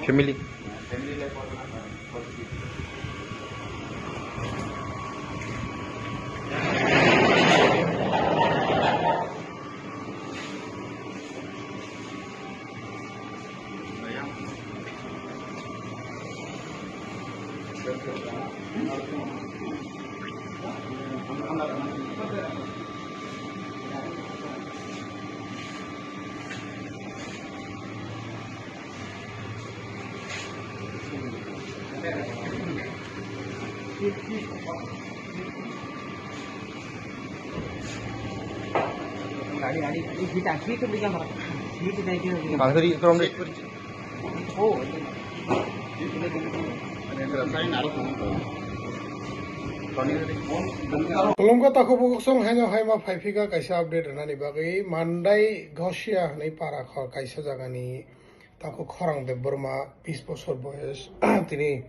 family 방설이 그럼 Kolomka tako bukong hanya haima paifiga kaisa update nani bagai mandai Gausia nei para khor kaisa jagani tako khorang de Burma 20 bosor boyes tini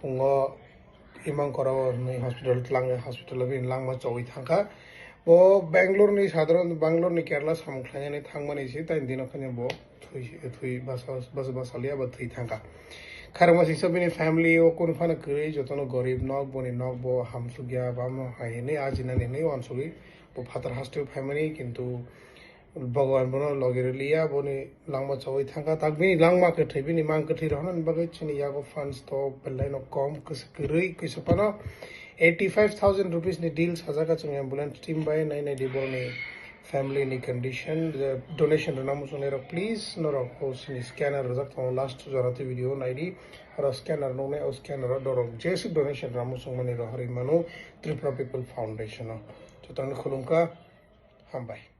fungo imang korao nei hospital tlang hospital bin langma choi thangka bo Bangalore ni sadharan Bangalore ni Kerala samkhlanya ni thangmani si tain dino khanya bo thui basalia ba thui thangka Karma si sabini family o kun fana kure jotono gorib nok boni nok bo hamsugya bam haine ajina ne onsugi bo phatar hostel family kintu bhagwan bono logere liya boni langma chawai thanga takbi langma ke thebini mang ke thirhanan bagai chini yago funds to pelai no kom kuskrei kusapana 85,000 rupees ni deal sajaka chung ambulance team by 990 boni family ni condition the donation namu sunero please noro host ni scanner razak from last jarati video id or scanner no ne scanner doro jesi donation namu sungmani rohari manu Tripura People Foundation to tan khulumka hambai